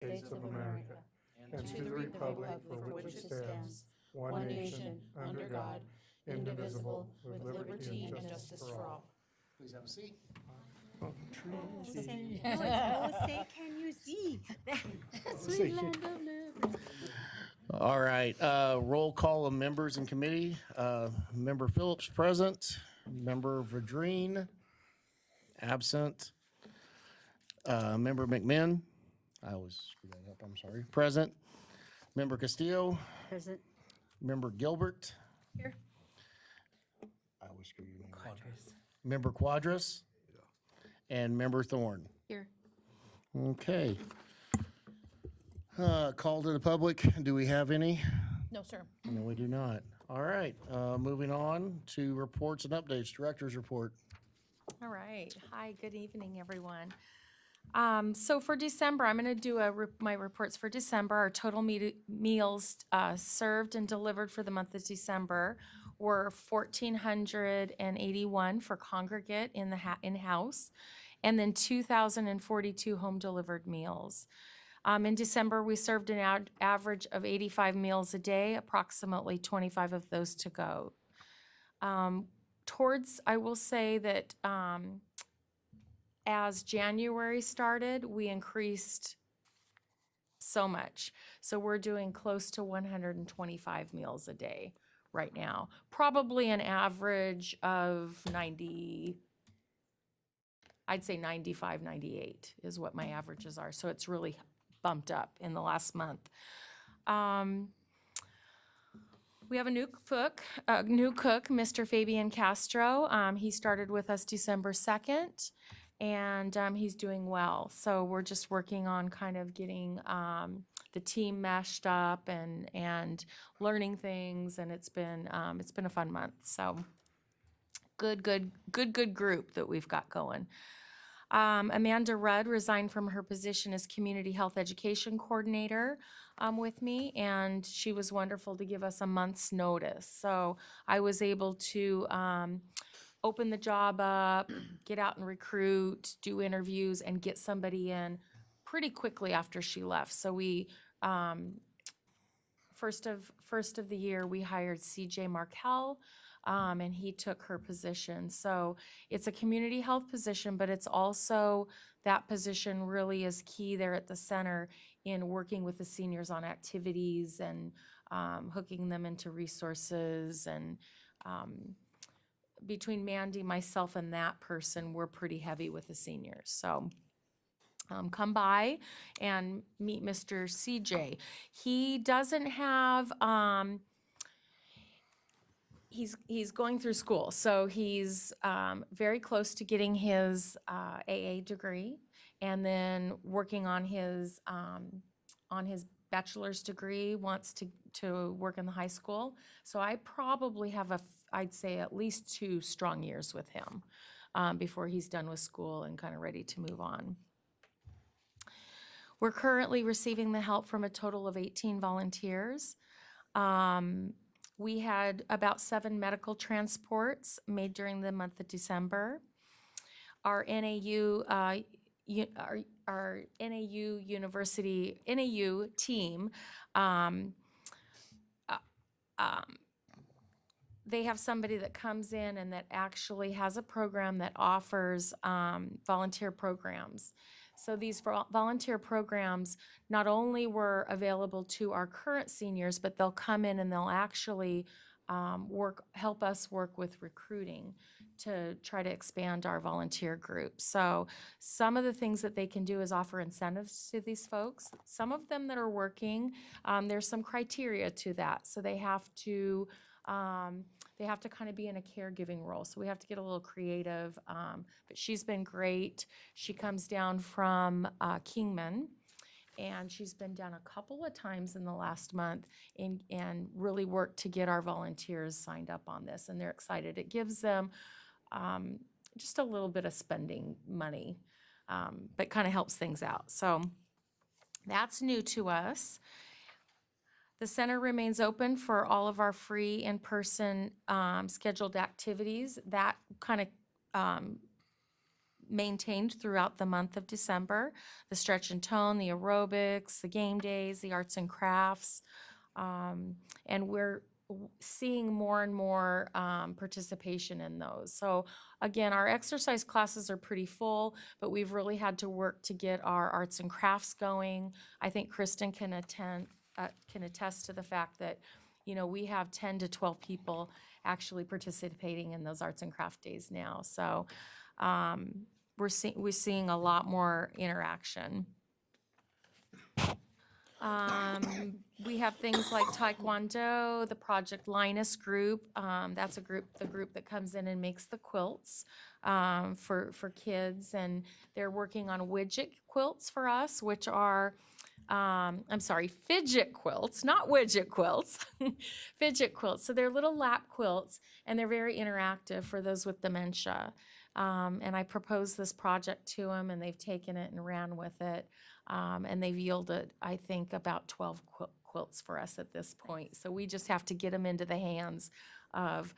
States of America, and to the republic for which it stands, one nation, under God, indivisible, with liberty and justice for all. Please have a seat. Tracy. Say, can you see? Sweet land of liberty. All right, roll call of members and committee. Member Phillips present. Member Vadrine absent. Member McMinn, I always screw that up, I'm sorry, present. Member Castillo, Present. member Gilbert. Here. I always screw your name up. Member Quadras. And member Thorne. Here. Okay. Call to the public, do we have any? No, sir. No, we do not. All right, moving on to reports and updates, director's report. All right. Hi, good evening, everyone. So for December, I'm going to do my reports for December. Our total meals served and delivered for the month of December were 1,481 for congregate in-house, and then 2,042 home-delivered meals. In December, we served an average of 85 meals a day, approximately 25 of those to go. I will say that as January started, we increased so much. So we're doing close to 125 meals a day right now. Probably an average of 90, I'd say 95, 98 is what my averages are. So it's really bumped up in the last month. We have a new cook, Mr. Fabian Castro. He started with us December 2nd, and he's doing well. So we're just working on kind of getting the team meshed up and learning things, and it's been a fun month. So good group that we've got going. Amanda Rudd resigned from her position as Community Health Education Coordinator with me, and she was wonderful to give us a month's notice. So I was able to open the job up, get out and recruit, do interviews, and get somebody in pretty quickly after she left. So we, first of the year, we hired CJ Markel, and he took her position. So it's a community health position, but it's also, that position really is key there at the center in working with the seniors on activities and hooking them into resources. And between Mandy, myself, and that person, we're pretty heavy with the seniors. So come by and meet Mr. CJ. He doesn't have, he's going through school, so he's very close to getting his AA degree, and then working on his bachelor's degree, wants to work in the high school. So I probably have I'd say at least 2 strong years with him before he's done with school and kind of ready to move on. We're currently receiving the help from a total of 18 volunteers. We had about 7 medical transports made during the month of December. Our NAU team, they have somebody that comes in and that actually has a program that offers volunteer programs. So these volunteer programs not only were available to our current seniors, but they'll come in and they'll actually help us work with recruiting to try to expand our volunteer group. So some of the things that they can do is offer incentives to these folks. Some of them that are working, there's some criteria to that. So they have to kind of be in a caregiving role. So we have to get a little creative, but she's been great. She comes down from Kingman, and she's been down a couple of times in the last month and really worked to get our volunteers signed up on this, and they're excited. It gives them just a little bit of spending money, but kind of helps things out. So that's new to us. The center remains open for all of our free in-person scheduled activities. That kind of maintained throughout the month of December. The stretch and tone, the aerobics, the game days, the arts and crafts. And we're seeing more and more participation in those. So again, our exercise classes are pretty full, but we've really had to work to get our arts and crafts going. I think Kristen can attest to the fact that, you know, we have 10 to 12 people actually participating in those arts and craft days now. So we're seeing a lot more interaction. We have things like Taekwondo, the Project Linus group. That's the group that comes in and makes the quilts for kids, and they're working on widget quilts for us, which are fidget quilts, not widget quilts, fidget quilts. So they're little lap quilts, and they're very interactive for those with dementia. And I proposed this project to them, and they've taken it and ran with it. And they've yielded, I think, about 12 quilts for us at this point. So we just have to get them into the hands of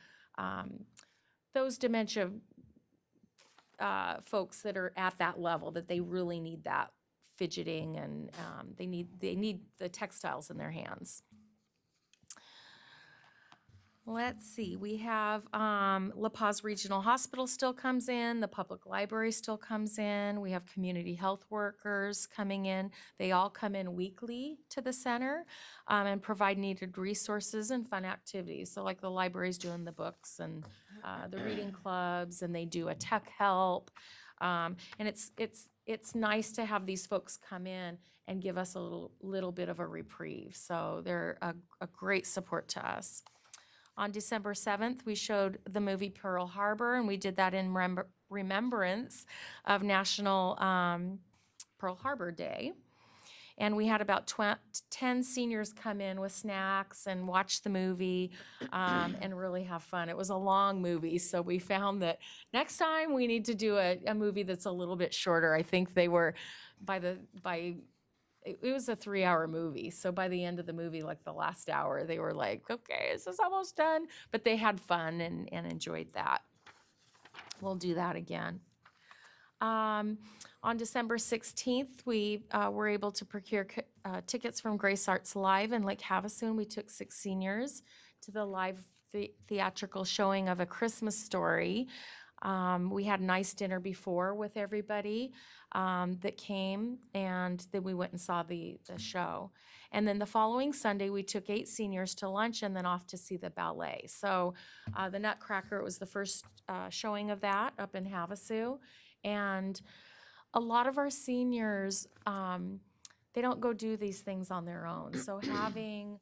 those dementia folks that are at that level, that they really need that fidgeting, and they need the textiles in their hands. Let's see, we have La Paz Regional Hospital still comes in, the public library still comes in, we have community health workers coming in. They all come in weekly to the center and provide needed resources and fun activities. So like the library's doing the books and the reading clubs, and they do a tech help. And it's nice to have these folks come in and give us a little bit of a reprieve. So they're a great support to us. On December 7th, we showed the movie Pearl Harbor, and we did that in remembrance of National Pearl Harbor Day. And we had about 10 seniors come in with snacks and watch the movie and really have fun. It was a long movie, so we found that next time we need to do a movie that's a little bit shorter. I think they were, it was a 3-hour movie, so by the end of the movie, like the last hour, they were like, okay, this is almost done. But they had fun and enjoyed that. We'll do that again. On December 16th, we were able to procure tickets from Grace Arts Live in Lake Havasu. We took 6 seniors to the live theatrical showing of A Christmas Story. We had a nice dinner before with everybody that came, and then we went and saw the show. And then the following Sunday, we took 8 seniors to lunch and then off to see the ballet. So the Nutcracker, it was the first showing of that up in Havasu. And a lot of our seniors, they don't go do these things on their own. So having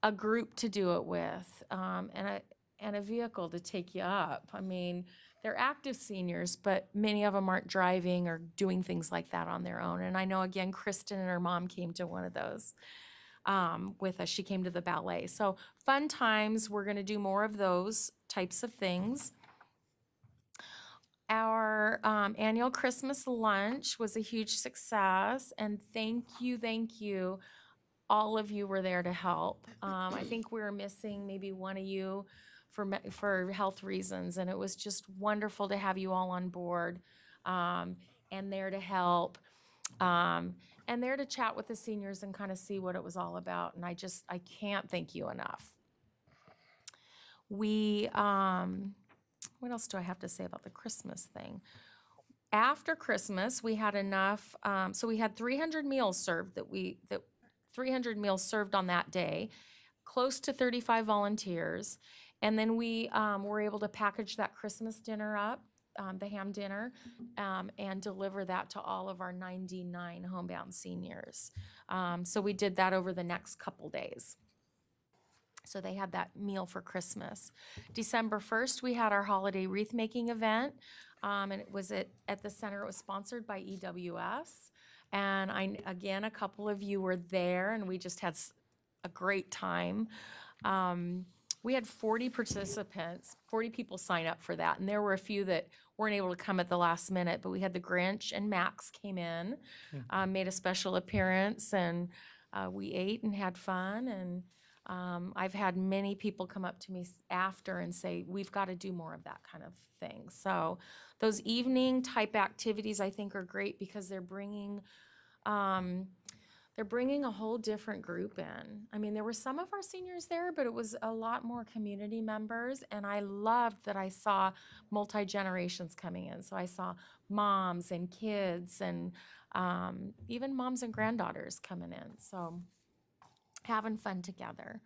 a group to do it with and a vehicle to take you up, I mean, they're active seniors, but many of them aren't driving or doing things like that on their own. And I know, again, Kristen and her mom came to one of those with us. She came to the ballet. So fun times. We're going to do more of those types of things. Our annual Christmas lunch was a huge success, and thank you. All of you were there to help. I think we were missing maybe one of you for health reasons, and it was just wonderful to have you all on board and there to help and there to chat with the seniors and kind of see what it was all about. And I can't thank you enough. We, what else do I have to say about the Christmas thing? After Christmas, we had enough, so we had 300 meals served 300 meals served on that day, close to 35 volunteers. And then we were able to package that Christmas dinner up, the ham dinner, and deliver that to all of our 99 homebound seniors. So we did that over the next couple days. So they had that meal for Christmas. December 1st, we had our holiday wreath making event, and it was at the center. It was sponsored by EWS. And again, a couple of you were there, and we just had a great time. We had 40 participants, 40 people sign up for that, and there were a few that weren't able to come at the last minute, but we had the Grinch and Max came in, made a special appearance, and we ate and had fun. And I've had many people come up to me after and say, we've got to do more of that kind of thing. So Those evening type activities, I think, are great because they're bringing a whole different group in. I mean, there were some of our seniors there, but it was a lot more community members, and I loved that I saw multi-generations coming in. So I saw moms and kids and even moms and granddaughters coming in. So having fun together.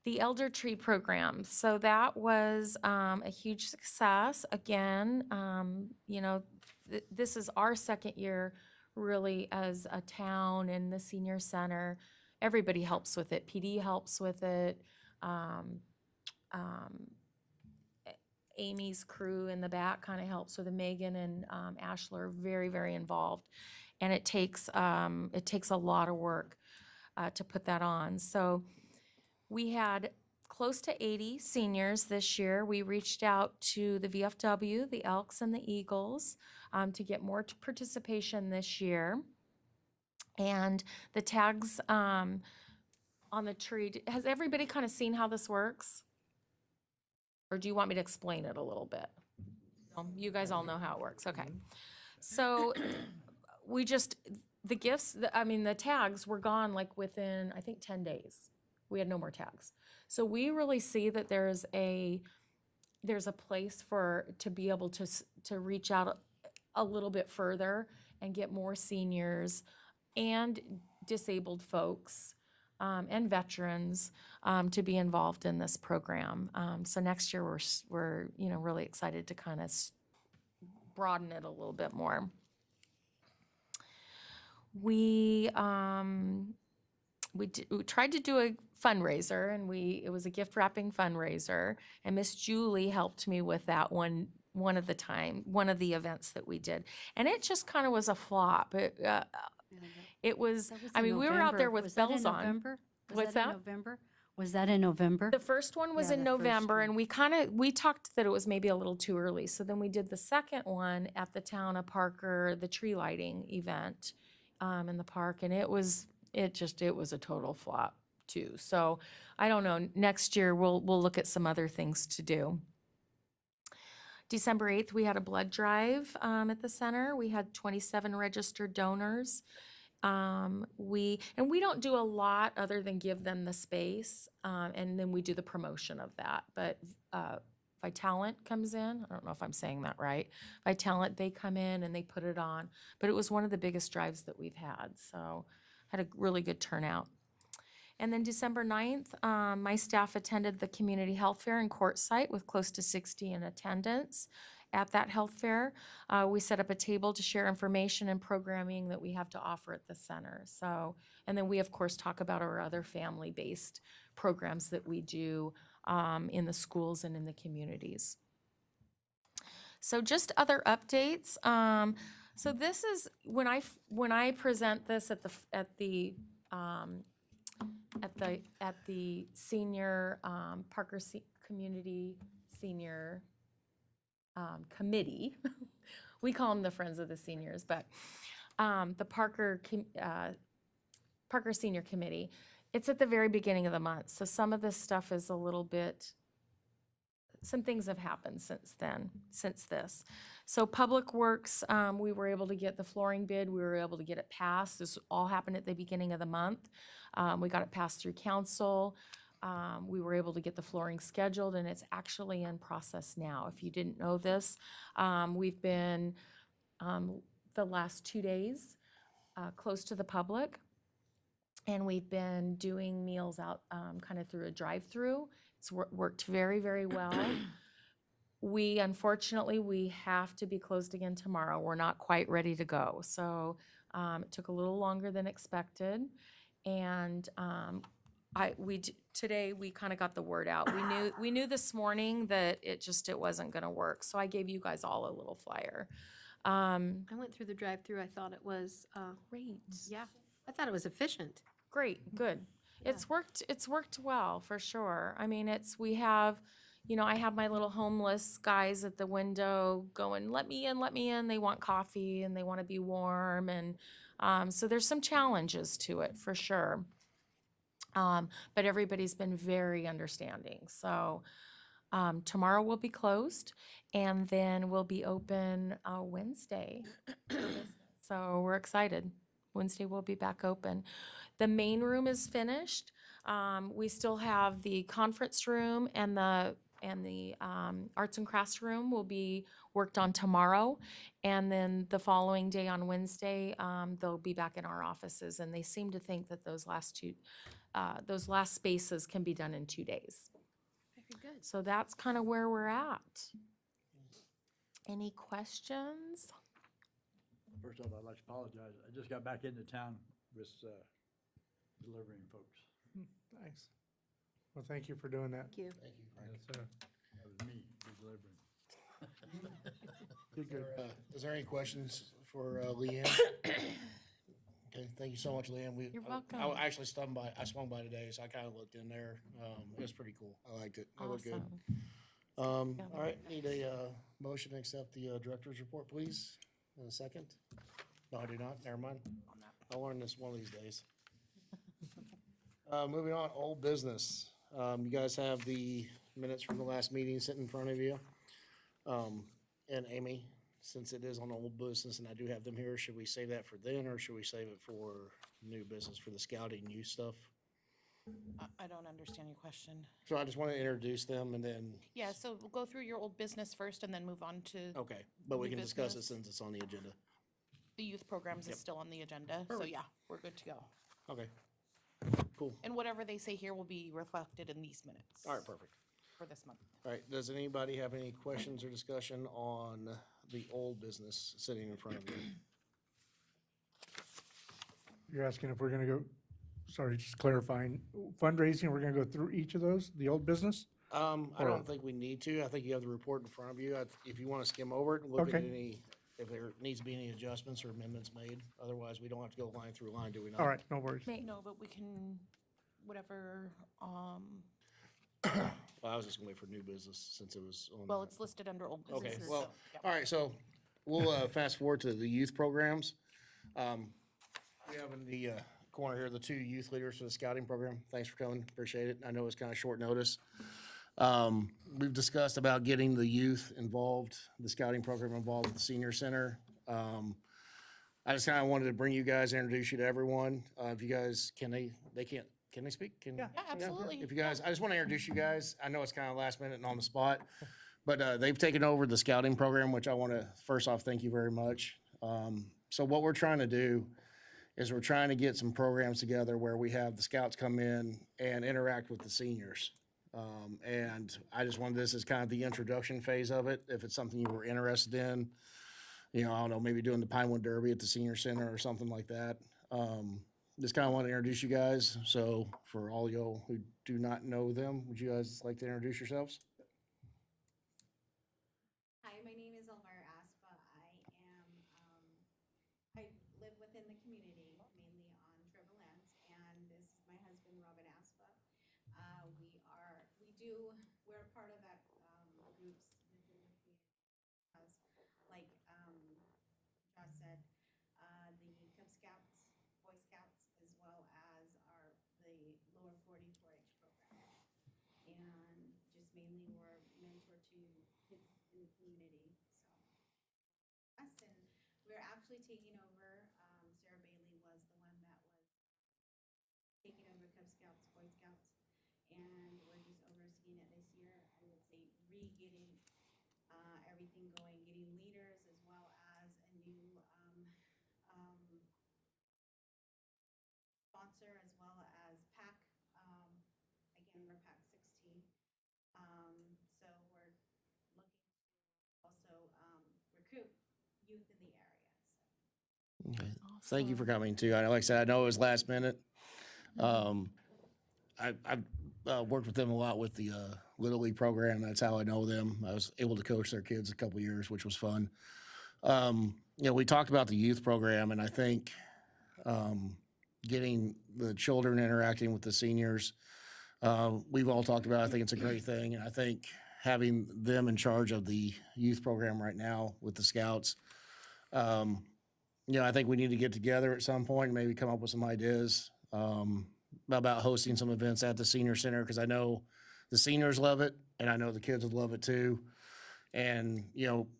The Elder Tree program. So that was a huge success. Again, this is our second year really as a town in the senior center. Everybody helps with it. PD helps with it. Amy's crew in the back kind of helps with it. Megan and Ashler are very, very involved. And it takes a lot of work to put that on. So we had close to 80 seniors this year. We reached out to the VFW, the Elks, and the Eagles to get more participation this year. And the tags on the tree, has everybody kind of seen how this works? Or do you want me to explain it a little bit? No, you guys all know how it works, okay. So the gifts, the tags were gone like within, I think, 10 days. We had no more tags. So we really see that there's a place to be able to reach out a little bit further and get more seniors and disabled folks and veterans to be involved in this program. So next year we're really excited to kind of broaden it a little bit more. We tried to do a fundraiser, and it was a gift wrapping fundraiser, and Miss Julie helped me with that one of the events that we did, and it just kind of was a flop. It was. We were out there with bells on. What's that? November? Was that in November? The first one was in November, and we talked that it was maybe a little too early. So then we did the second one at the town of Parker, the tree lighting event in the park, and it was a total flop too. So I don't know. Next year we'll look at some other things to do. December 8th, we had a blood drive at the center. We had 27 registered donors. We don't do a lot other than give them the space, and then we do the promotion of that. But Vitalent comes in. I don't know if I'm saying that right. Vitalent, they come in and they put it on. But it was one of the biggest drives that we've had, so had a really good turnout. And then December 9th, my staff attended the community health fair in Quartzsite with close to 60 in attendance. At that health fair, we set up a table to share information and programming that we have to offer at the center. So, and then we of course talk about our other family-based programs that we do in the schools and in the communities. So just other updates. So this is when I present this at the senior Parker Community Senior Committee. We call them the Friends of the Seniors, but the Parker Senior Committee. It's at the very beginning of the month, so some of this stuff is a little bit. Some things have happened since this. So Public Works, we were able to get the flooring bid. We were able to get it passed. This all happened at the beginning of the month. We got it passed through council. We were able to get the flooring scheduled, and it's actually in process now. If you didn't know this, we've been the last 2 days close to the public, and we've been doing meals out kind of through a drive-through. It's worked very, very well. Unfortunately, we have to be closed again tomorrow. We're not quite ready to go. So it took a little longer than expected. And today we kind of got the word out. We knew this morning that it wasn't going to work. So I gave you guys all a little flyer. I went through the drive-through. I thought it was Great. yeah. I thought it was efficient. Great, good. Yeah. It's worked well for sure. I mean, I have my little homeless guys at the window going, let me in. They want coffee and they want to be warm. And so there's some challenges to it for sure. But everybody's been very understanding. So Tomorrow will be closed, and then we'll be open Wednesday. So we're excited. Wednesday we'll be back open. The main room is finished. We still have the conference room and the arts and crafts room will be worked on tomorrow. And then the following day on Wednesday, they'll be back in our offices. And they seem to think that those last spaces can be done in 2 days. Very good. So that's kind of where we're at. Any questions? First off, I'd like to apologize. I just got back into town with delivering folks. Nice. Well, thank you for doing that. Thank you. Thank you, Frank. That's, That was me delivering. good, good. Is there any questions for Leanne? Okay, thank you so much, Leanne. You're I welcome. actually swung by today, so I kind of looked in there. It was pretty cool. I liked it. It looked good. Awesome. All right, need a motion to accept the director's report, please, in a second. No, I do not. Never mind. I'll learn this one of these days. Moving on, old business. You guys have the minutes from the last meeting sitting in front of you. And Amy, since it is on old business and I do have them here, should we save that for then or should we save it for new business for the scouting youth stuff? I don't understand your question. So I just want to introduce them and then, Yeah, so we'll go through your old business first and then move on to okay, but we New can discuss it business. since it's on the agenda. the youth programs Yep. is still on the agenda. So Perfect. yeah, we're good to go. Okay, cool. And whatever they say here will be reflected in these minutes. All right, perfect. For this month. All right, does anybody have any questions or discussion on the old business sitting in front of you? You're asking if we're gonna go, sorry, just clarifying, fundraising, we're gonna go through each of those, the old business? I Or- don't think we need to. I think you have the report in front of you. If you want to skim over it and look at Okay. any, if there needs to be any adjustments or amendments made. Otherwise, we don't have to go line through line, do we not? All right, no worries. No, but we can, whatever, Well, I was just gonna wait for new business since it was on. well, it's listed under old Okay, business. well, so, yeah. all right, so we'll fast forward to the youth programs. We have in the corner here the two youth leaders for the scouting program. Thanks for coming, appreciate it. I know it's kind of short notice. We've discussed about getting the youth involved, the scouting program involved with the senior center. I just kind of wanted to bring you guys, introduce you to everyone. If you guys, can they speak? Yeah, absolutely. If you guys, I just want to introduce you guys. I know it's kind of last minute and on the spot, but they've taken over the scouting program, which I want to, first off, thank you very much. So what we're trying to do is we're trying to get some programs together where we have the scouts come in and interact with the seniors. And I just wanted this as kind of the introduction phase of it. If it's something you were interested in, you know, I don't know, maybe doing the Pinewood Derby at the senior center or something like that. Just kind of want to introduce you guys. So for all y'all who do not know them, would you guys like to introduce yourselves? Hi, my name is Elvira Aspa. I live within the community, mainly on Trevelance, and this is my husband, Robin Aspa. We're a part of that, groups within the community. Like, Josh said, the Cub Scouts, Boy Scouts, as well as the lower 40 4-H program. And just mainly we're mentor to kids in the community, so. Us, and we're actually taking over, Sarah Bailey was the one that was taking over Cub Scouts, Boy Scouts, and we're just overseeing it this year. I would say getting everything going, getting leaders as well as a new, sponsor as well as PAC. Again, we're PAC 16. So we're looking to also recruit youth in the area. So. Okay. Thank you for coming too. Like I said, I know it was last minute. I've worked with them a lot with the Little League program. That's how I know them. I was able to coach their kids a couple years, which was fun. You know, we talked about the youth program, and I think getting the children interacting with the seniors, we've all talked about. I think it's a great thing, and I think having them in charge of the youth program right now with the scouts. You know, I think we need to get together at some point and maybe come up with some ideas about hosting some events at the senior center, because I know the seniors love it, and I know the kids would love it too. And,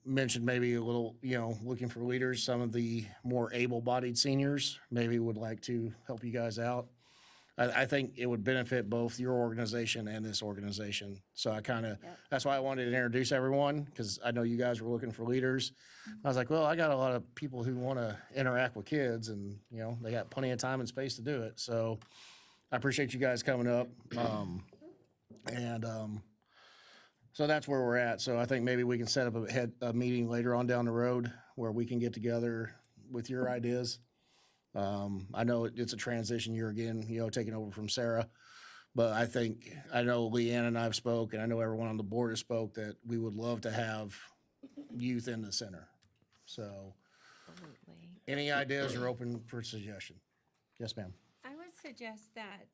mentioned maybe a little, looking for leaders. Some of the more able-bodied seniors maybe would like to help you guys out. I think it would benefit both your organization and this organization. So that's why I wanted to introduce everyone, because I know you guys were looking for leaders. I was like, well, I got a lot of people who want to interact with kids, and, they got plenty of time and space to do it. So I appreciate you guys coming up. So that's where we're at. So I think maybe we can set up a meeting later on down the road where we can get together with your ideas. I know it's a transition year again, taking over from Sarah. But I know Leanne and I've spoke, and I know everyone on the board has spoke, that we would love to have youth in the center. So Absolutely. any ideas are open for suggestion. Yes, ma'am. I would suggest that,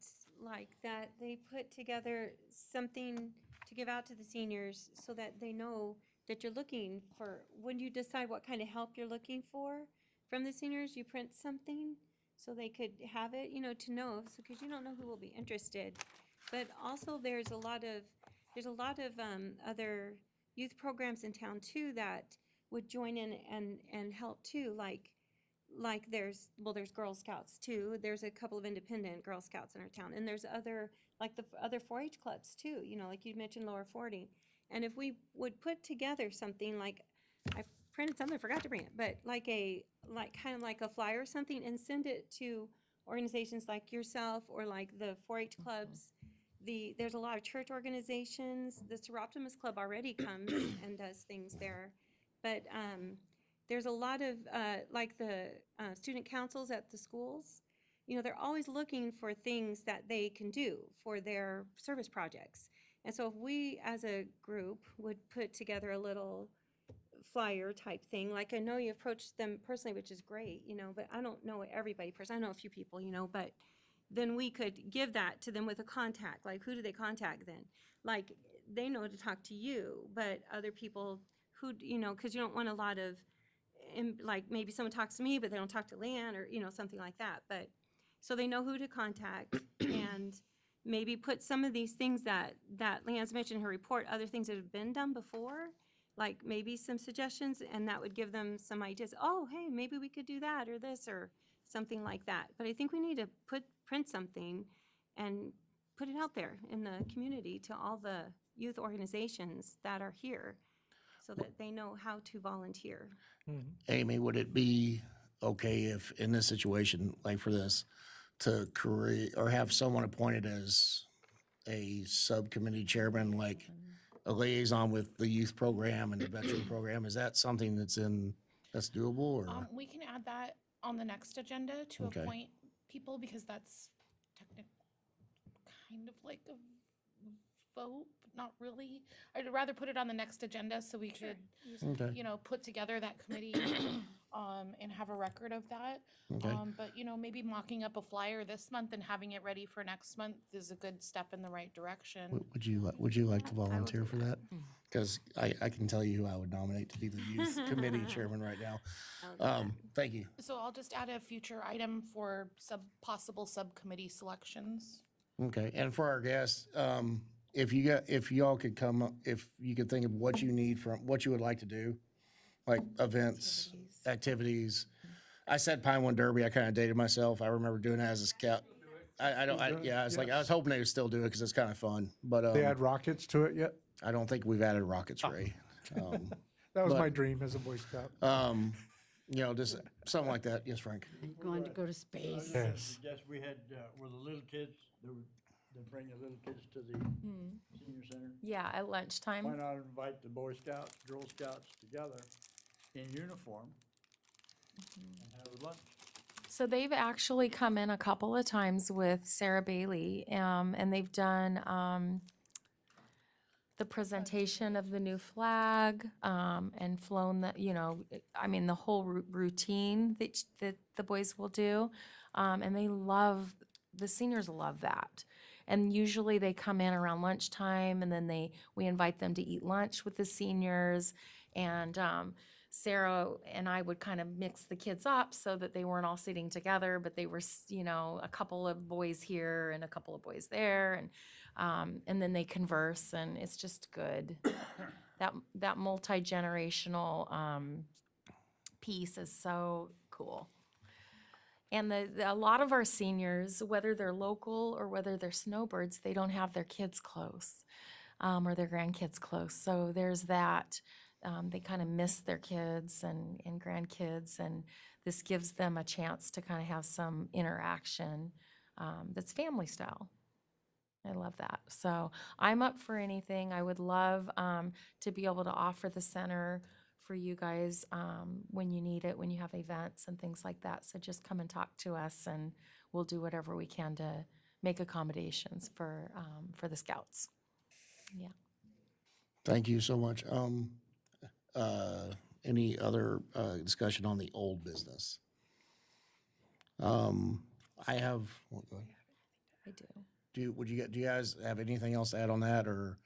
that they put together something to give out to the seniors so that they know that you're looking for, when you decide what kind of help you're looking for from the seniors, you print something so they could have it, to know, so, because you don't know who will be interested. But also there's a lot of other youth programs in town too that would join in and help too, like there's Girl Scouts too. There's a couple of independent Girl Scouts in our town, and there's other, like the other 4-H clubs too, like you mentioned Lower 40. And if we would put together something like, I printed something, I forgot to bring it, but kind of like a flyer or something, and send it to organizations like yourself or like the 4-H clubs. There's a lot of church organizations. The Seroptimus Club already comes and does things there. But there's a lot of, like the student councils at the schools, they're always looking for things that they can do for their service projects. And so if we as a group would put together a little flyer type thing, like I know you approached them personally, which is great, but I don't know everybody personally. I know a few people, but then we could give that to them with a contact. Like, who do they contact then? Like, they know to talk to you, but other people who, because you don't want a lot of, like maybe someone talks to me, but they don't talk to Leanne or, something like that. But so they know who to contact, and maybe put some of these things that Leanne's mentioned in her report, other things that have been done before, like maybe some suggestions, and that would give them some ideas. Oh, hey, maybe we could do that or this or something like that. But I think we need to print something and put it out there in the community to all the youth organizations that are here, so that they know how to volunteer. Amy, would it be okay if in this situation, like for this, to create or have someone appointed as a subcommittee chairman, like a liaison with the youth program and the veteran program? Is that something that's doable, or? We can add that on the next agenda to Okay. appoint people, because that's kind of like a vote, but not really. I'd rather put it on the next agenda so we could, Okay. put together that committee and have a record of that. Okay. But, maybe mocking up a flyer this month and having it ready for next month is a good step in the right direction. Would you like to volunteer for that? Because I can tell you who I would nominate to be the youth committee chairman right now. Thank you. So I'll just add a future item for possible subcommittee selections. Okay, and for our guests, if y'all could come up, if you could think of what you need from, what you would like to do, like events, activities. I said Pinewood Derby, I kind of dated myself. I remember doing that as a scout. I was hoping they would still do it because it's kind of fun, but They add rockets to it yet? I don't think we've added rockets, Ray. That was But- my dream as a Boy Scout. Just something like that. Yes, Frank. Going to go to space. Yes. Yes, we had, were the little kids, they bring the little kids to the senior center. Yeah, at lunchtime. Why not invite the Boy Scouts, Girl Scouts together in uniform and have lunch? So they've actually come in a couple of times with Sarah Bailey, and they've done the presentation of the new flag, and flown the whole routine that the boys will do. And the seniors love that. And usually they come in around lunchtime, and then we invite them to eat lunch with the seniors. And Sarah and I would kind of mix the kids up so that they weren't all sitting together, but they were, a couple of boys here and a couple of boys there, and then they converse, and it's just good. That multi-generational piece is so cool. And a lot of our seniors, whether they're local or whether they're snowbirds, they don't have their kids close, or their grandkids close. So there's that. They kind of miss their kids and grandkids, and this gives them a chance to kind of have some interaction that's family style. I love that. So I'm up for anything. I would love to be able to offer the center for you guys when you need it, when you have events and things like that. So just come and talk to us, and we'll do whatever we can to make accommodations for the Scouts. Yeah. Thank you so much. Any other discussion on the old business? I have, well, go ahead. I do. Do you guys have anything else to add on that, or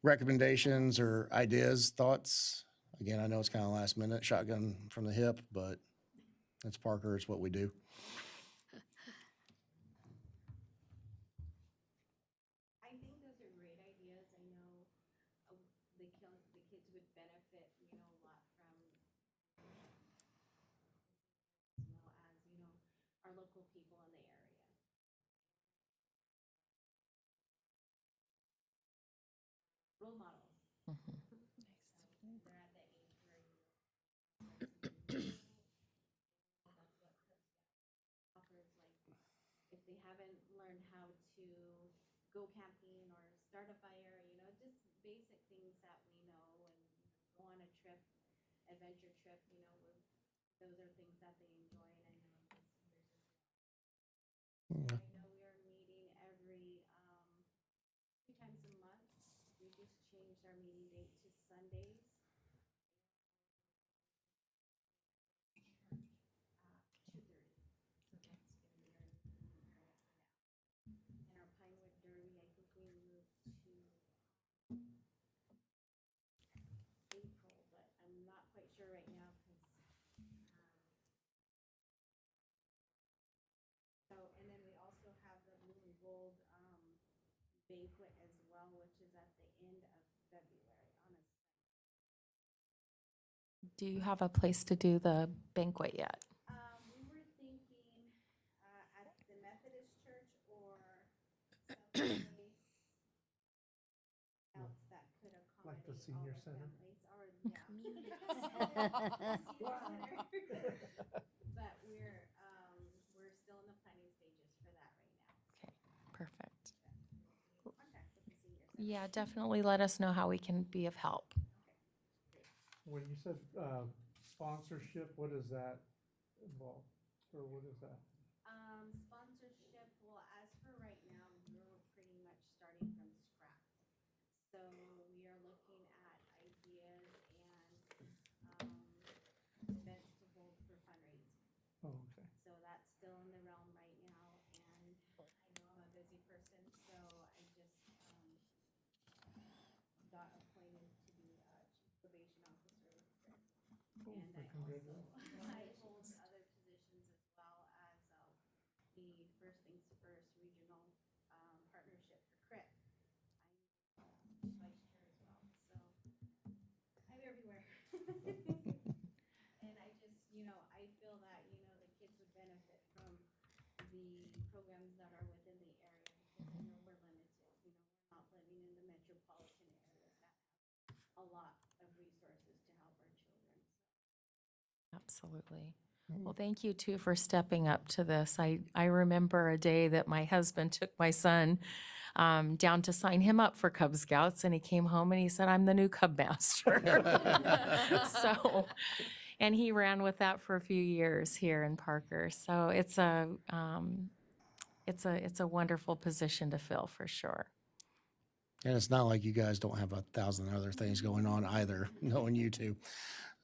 recommendations or ideas, thoughts? Again, I know it's kind of last minute, shotgun from the hip, but that's Parker, it's what we do. I think those are great ideas. I know the kids would benefit, a lot from, our local people in the area. Role models. Mhm. They're at the age where that's what offers, like, if they haven't learned how to go camping or start a fire, just basic things that we know, and go on a trip, adventure trip, those are things that they enjoy, and I know this year's as well. I know we are meeting every 2 times a month. We just changed our meeting date to Sundays. 2:30. So that's gonna be our area for now. And our Pinewood Derby, I think we moved to April, but I'm not quite sure right now, because and then we also have the Blue and Gold banquet as well, which is at the end of February on a Do you have a place to do the banquet yet? We were thinking at the Methodist Church or someplace else that could Like the accommodate all senior the center? families, or, yeah. Senior center. But we're still in the planning stages for that right now. Okay, perfect. Contact with the senior center. Yeah, definitely let us know how we can be of help. When you said sponsorship, what does that involve? Or what is that? Sponsorship, well, as for right now, we're pretty much starting from scratch. So we are looking at ideas and events to hold for fundraising. Oh, okay. So that's still in the realm right now, and I know I'm a busy person, so I just got appointed to be chief probation officer with Chris. Oh, And I congratulations. I hold other positions as well as the First Things First Regional Partnership for CRIT. I'm vice chair as well, so I'm everywhere. And I just, I feel that, the kids would benefit from the programs that are within the area, because I know we're limited. We're not living in the metropolitan areas that have a lot of resources to help our children. Absolutely. Well, thank you too for stepping up to this. I remember a day that my husband took my son down to sign him up for Cub Scouts, and he came home and he said, "I'm the new Cub Master." So, and he ran with that for a few years here in Parker. So it's a wonderful position to fill for sure. And it's not like you guys don't have 1,000 other things going on either, knowing you two.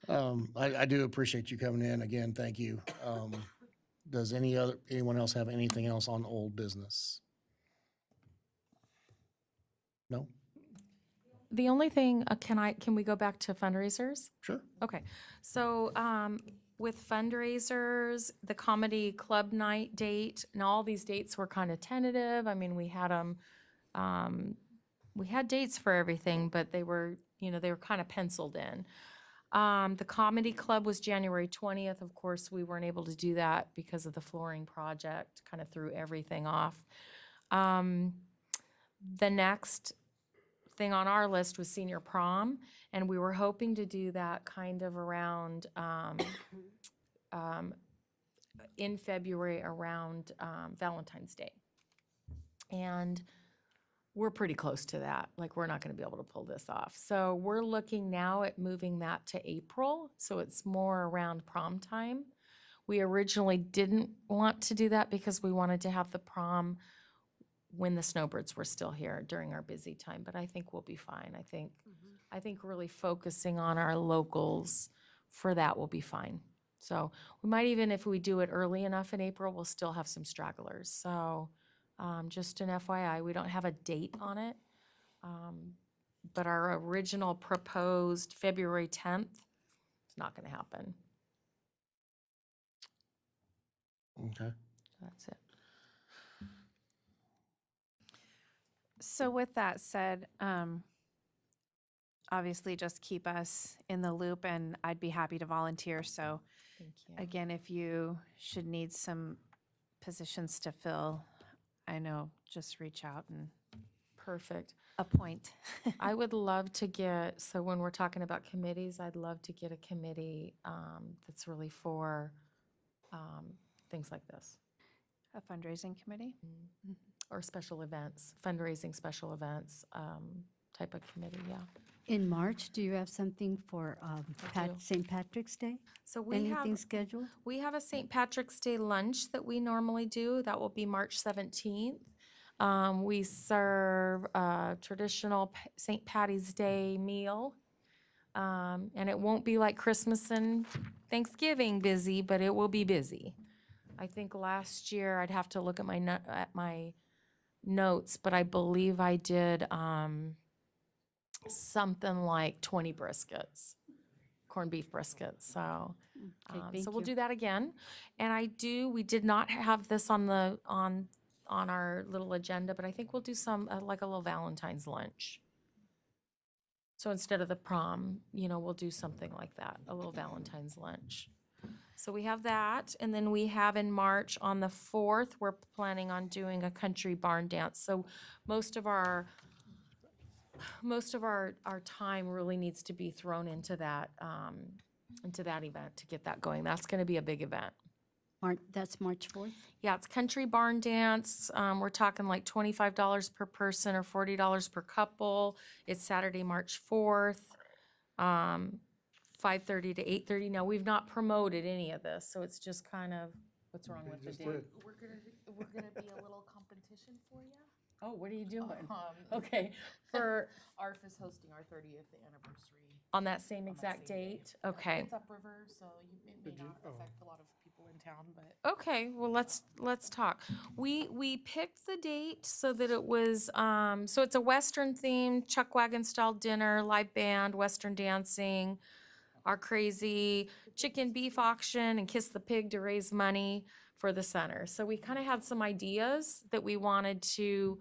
I do appreciate you coming in. Again, thank you. Does anyone else have anything else on old business? No? the only thing, can we go back to fundraisers? Sure. Okay, so, with fundraisers, the comedy club night date, and all these dates were kind of tentative. I mean, we had them, we had dates for everything, but they were, they were kind of penciled in. The comedy club was January 20th. Of course, we weren't able to do that because of the flooring project, kind of threw everything off. The next thing on our list was senior prom, and we were hoping to do that kind of around, in February around Valentine's Day. And we're pretty close to that. Like, we're not going to be able to pull this off. So we're looking now at moving that to April, so it's more around prom time. We originally didn't want to do that because we wanted to have the prom when the snowbirds were still here during our busy time, but I think we'll be fine. I think really focusing on our locals for that will be fine. So we might even, if we do it early enough in April, we'll still have some stragglers. So just an FYI, we don't have a date on it. But our original proposed February 10th, it's not gonna happen. Okay. That's it. So with that said, obviously just keep us in the loop and I'd be happy to volunteer. So Thank you. again, if you should need some positions to fill, I know, just reach out and Perfect. appoint. I would love to get, so when we're talking about committees, I'd love to get a committee that's really for things like this, A fundraising committee? or special events, fundraising special events type of committee, yeah. In March, do you have something for I do. St. Patrick's Day? So we Anything have, scheduled? we have a St. Patrick's Day lunch that we normally do. That will be March 17th. We serve a traditional St. Patty's Day meal. And it won't be like Christmas and Thanksgiving busy, but it will be busy. I think last year, I'd have to look at my notes, but I believe I did something like 20 briskets, corned beef briskets. So, Okay, thank so we'll you. do that again. And we did not have this on our little agenda, but I think we'll do some, like a little Valentine's lunch. So instead of the prom, we'll do something like that, a little Valentine's lunch. So we have that, and then we have in March on the 4th, we're planning on doing a country barn dance. So most of our time really needs to be thrown into that event to get that going. That's gonna be a big event. That's March 4th? Yeah, it's country barn dance. We're talking like $25 per person or $40 per couple. It's Saturday, March 4th, 5:30 to 8:30. Now, we've not promoted any of this, so it's just kind of, what's wrong with the just date? did. We're gonna be a little competition for you. Oh, what are you doing? Okay, ARF is hosting our 30th anniversary. on that same that exact same day. date? Okay. It's upriver, so it may Did you- not oh. affect a lot of people in town, but Okay, well, let's talk. We picked the date so that it was, so it's a Western themed Chuck Wagon style dinner, live band, Western dancing, our crazy chicken beef auction, and Kiss the Pig to raise money for the center. So we kind of had some ideas that we wanted to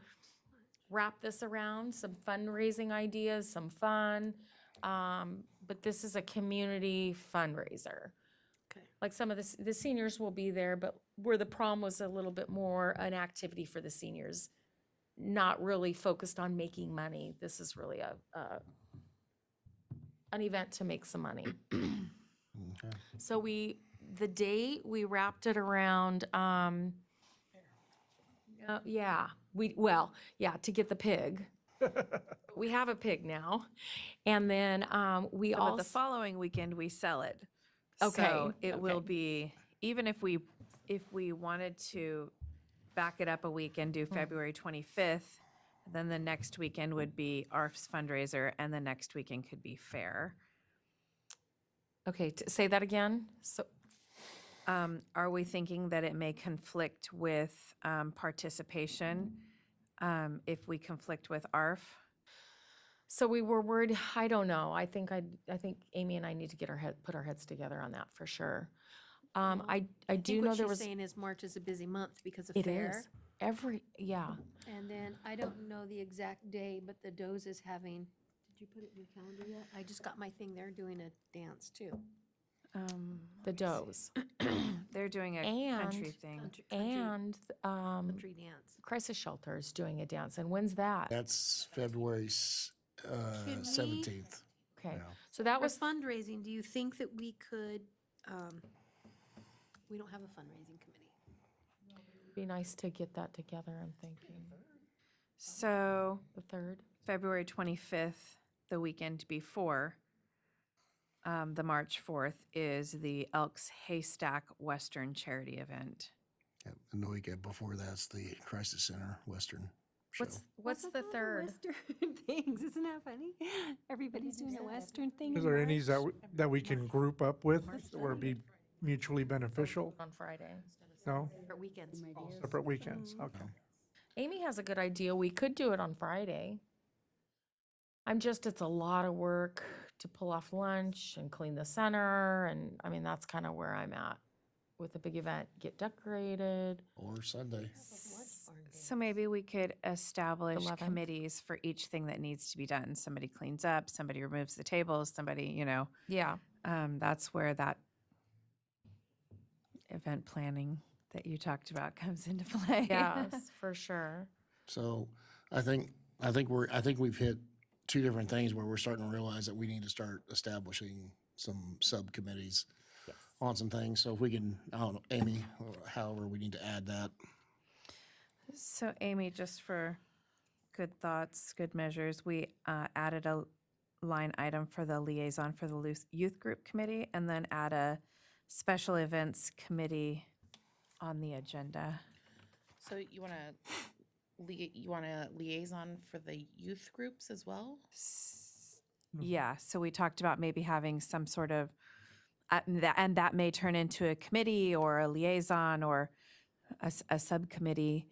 wrap this around, some fundraising ideas, some fun. But this is a community fundraiser. Okay. Like some of the seniors will be there, but where the prom was a little bit more an activity for the seniors, not really focused on making money. This is really an event to make some money. Okay. So the date, we wrapped it around, to get the pig. We have a pig now. And then we But also. the following weekend, we sell it. Okay, So it will okay. be, even if we wanted to back it up a week and do February 25th, then the next weekend would be ARF's fundraiser, and the next weekend could be fair. Okay, say that again. So, Are we thinking that it may conflict with participation if we conflict with ARF? So we were worried, I don't know, I think Amy and I need to get put our heads together on that for sure. I do know there was, What she's saying is March is a busy month because of it fair. is, yeah. And then, I don't know the exact day, but the Doze is having, did you put it in your calendar yet? I just got my thing, they're doing a dance too. The Does. They're doing a country And- thing. And Country dance. Crisis Shelter is doing a dance, and when's that? That's February 17th. Okay, Yeah. so that For was, fundraising, do you think that we could, we don't have a fundraising committee. be nice to get that together, I'm thinking. So The 3rd? February 25th, the weekend before, the March 4th, is the Elks Haystack Western Charity Event. Yep, and the weekend before that's the Crisis Center Western show. What's the What's with all 3rd? Western things, isn't that funny? Everybody's doing a Western thing. Is in there any March. that we can group up with or be mutually beneficial? On Friday. No? For weekends. Separate weekends, okay. Amy has a good idea. We could do it on Friday. It's a lot of work to pull off lunch and clean the center, and I mean, that's kind of where I'm at with the big event, get decorated. Or Sunday. So maybe we could establish 11th. committees for each thing that needs to be done. Somebody cleans up, somebody removes the tables, somebody, Yeah. that's where that event planning that you talked about comes into play. Yes, for sure. So I think we've hit two different things where we're starting to realize that we need to start establishing some subcommittees on some things. So if we can, I don't know, Amy, or however we need to add that. So Amy, just for good thoughts, good measures, we added a line item for the liaison for the youth group committee, and then add a special events committee on the agenda. So you want a liaison for the youth groups as well? Yeah, so we talked about maybe having some sort of, and that may turn into a committee or a liaison or a subcommittee,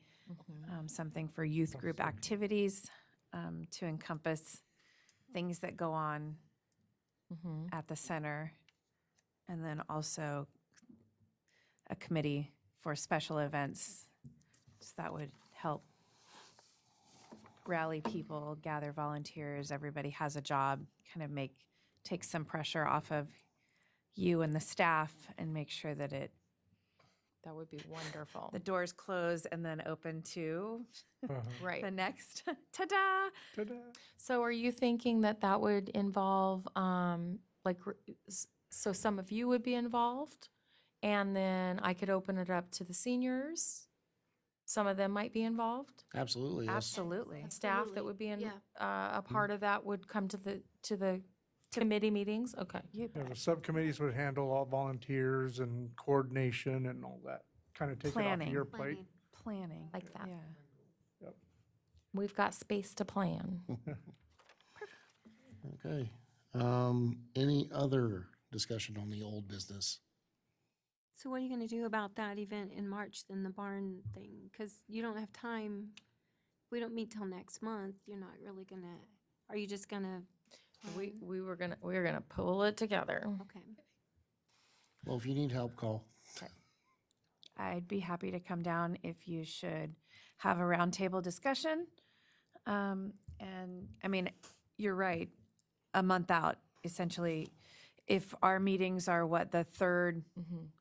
something for youth group activities to encompass things that go on at the center. And then also a committee for special events. So that would help rally people, gather volunteers, everybody has a job, kind of take some pressure off of you and the staff and make sure that That would be wonderful. the doors close and then open to Right. the next, ta-da! Ta-da. So are you thinking that would involve, so some of you would be involved? And then I could open it up to the seniors? Some of them might be involved? Absolutely. Yes. Absolutely. Staff that would be in, Yeah. a part of that would come to the committee meetings? Okay. You Yeah, bet. the subcommittees would handle all volunteers and coordination and all that. Kind of take it off of Planning. your plate. Planning. Like that. Yeah. We've got space to plan. Okay. Any other discussion on the old business? So what are you gonna do about that event in March, then the barn thing? Because you don't have time. If we don't meet till next month, you're not really gonna, are you just gonna? We were gonna pull it together. Okay. Well, if you need help, call. I'd be happy to come down if you should have a roundtable discussion. And I mean, you're right, a month out, essentially. If our meetings are the third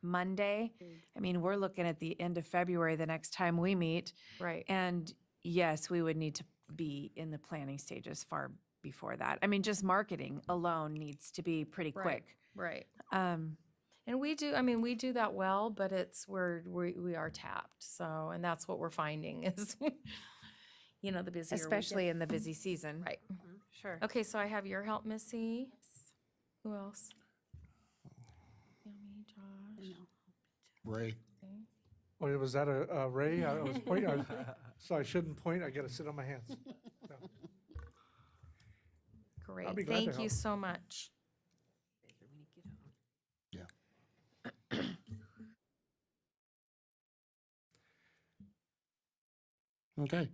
Monday, I mean, we're looking at the end of February, the next time we meet. Right. And yes, we would need to be in the planning stages far before that. I mean, just marketing alone needs to be pretty quick. Right. Um, And we do that well, but we are tapped. So, and that's what we're finding is, the busier we get. especially in the busy season. Right. Sure. Okay, so I have your help, Missy. Who else? Yummy, Josh. Ray. Oh, was that a Ray? I was pointing, so I shouldn't point, I gotta sit on my hands. No. Great. be glad to Thank you help. so much. Yeah. Okay.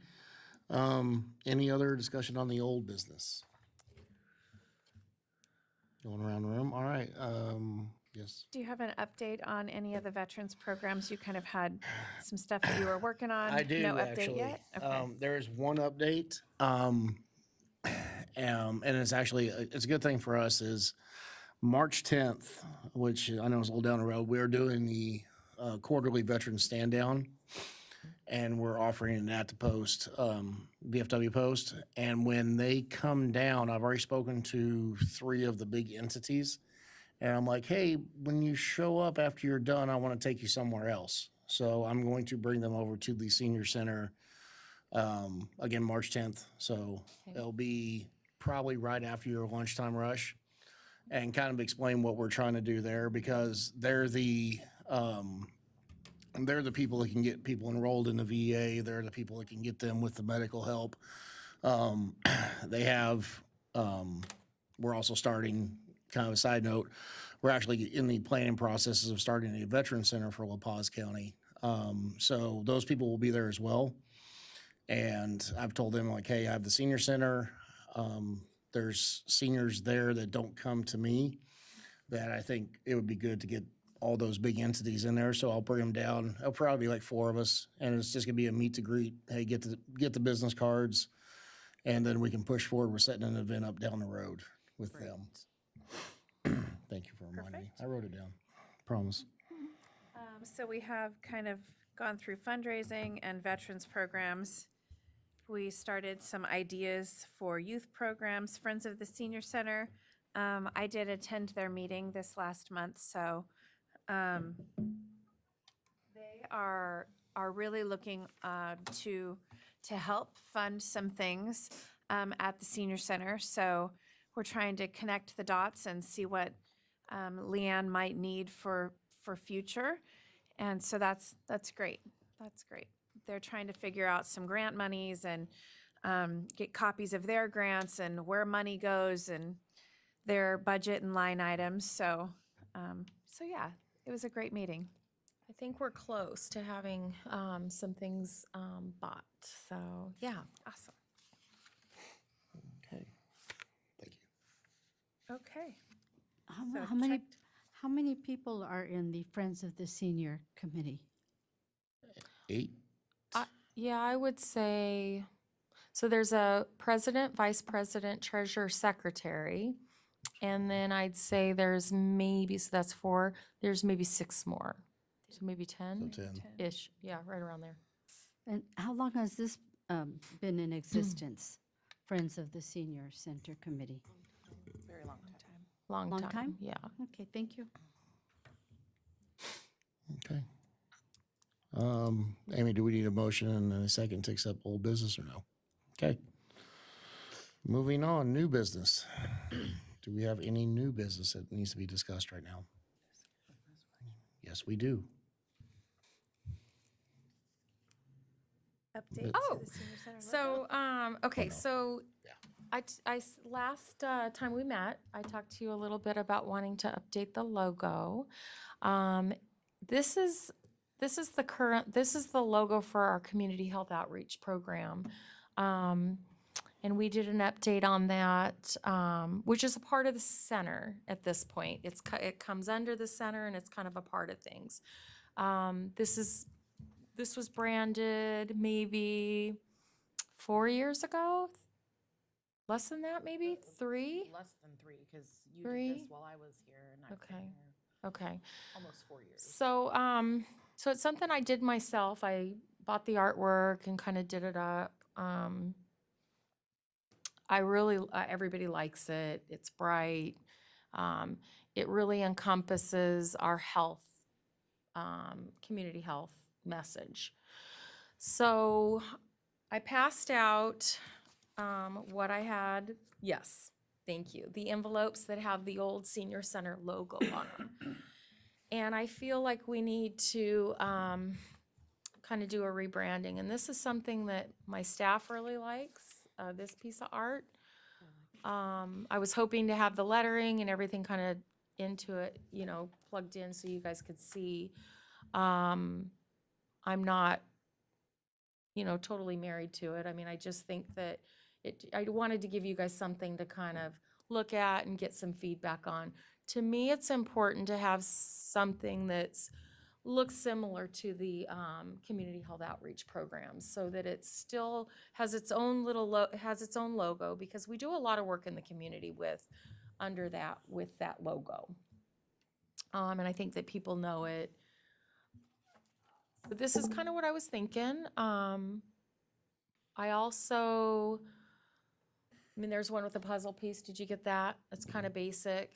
Any other discussion on the old business? Going around the room. All right. Yes. Do you have an update on any of the veterans programs? You kind of had some stuff that you were working on. I do No update actually. yet? Okay. There is one update, and it's actually it's a good thing for us. Is March 10th, which I know is a little down the road. We're doing the quarterly veteran stand down, and we're offering it at the post, VFW post. And when they come down, I've already spoken to 3 of the big entities. And I'm like, hey, when you show up after you're done, I want to take you somewhere else. So I'm going to bring them over to the senior center, again, March 10th. So it'll be probably right after your lunchtime rush, and kind of explain what we're trying to do there, because they're the people that can get people enrolled in the VA. They're the people that can get them with the medical help. They have, we're also starting, kind of a side note, we're actually in the planning processes of starting a veteran center for La Paz County. So those people will be there as well. And I've told them, like, hey, I have the senior center. There's seniors there that don't come to me, that I think it would be good to get all those big entities in there. So I'll bring them down. It'll probably be like 4 of us, and it's just gonna be a meet to greet. Hey, get the business cards, and then we can push forward. We're setting an event up down the road with them. Thank you for reminding me. I wrote it down. Promise. So we have kind of gone through fundraising and veterans programs. We started some ideas for youth programs, Friends of the Senior Center. I did attend their meeting this last month, so they are really looking to help fund some things at the senior center. So we're trying to connect the dots and see what Leanne might need for future. And so that's great. That's great. They're trying to figure out some grant monies and get copies of their grants and where money goes and their budget and line items. So yeah, it was a great meeting. I think we're close to having some things bought. So, yeah. Awesome. Okay. Thank you. Okay. How So many, checked. how many people are in the Friends of the Senior Committee? 8. Yeah, I would say, so there's a president, vice president, treasurer, secretary. And then I'd say there's maybe, so that's 4, there's maybe 6 more. So maybe 10? So 10. Ish, yeah, right around there. And how long has this been in existence, Friends of the Senior Center Committee? Very long time. Long Long time? Yeah. Okay, thank you. Okay. Amy, do we need a motion and a second to accept old business or no? Okay. Moving on, new business. Do we have any new business that needs to be discussed right now? Yes, we do. Update Oh, to the senior center logo? So, okay, no. so Yeah. last time we met, I talked to you a little bit about wanting to update the logo. This is the logo for our community health outreach program. And we did an update on that, which is a part of the center at this point. It comes under the center and it's kind of a part of things. This was branded maybe 4 years ago. Less than that, maybe 3? Less than 3, because you 3? did this while I was here, and I've been Okay. here Okay. almost 4 years. So, so it's something I did myself. I bought the artwork and kind of did it up. I really, everybody likes it. It's bright. It really encompasses our health, community health message. So I passed out what I had. Yes, thank you. The envelopes that have the old senior center logo on them. And I feel like we need to kind of do a rebranding. And this is something that my staff really likes, this piece of art. I was hoping to have the lettering and everything kind of into it, plugged in so you guys could see. I'm not, totally married to it. I mean, I just think that I wanted to give you guys something to kind of look at and get some feedback on. To me, it's important to have something that's looks similar to the community health outreach programs, so that it still has its own has its own logo, because we do a lot of work in the community with that logo, and I think that people know it. But this is kind of what I was thinking. I also, I mean, there's one with a puzzle piece. Did you get that? It's kind of basic.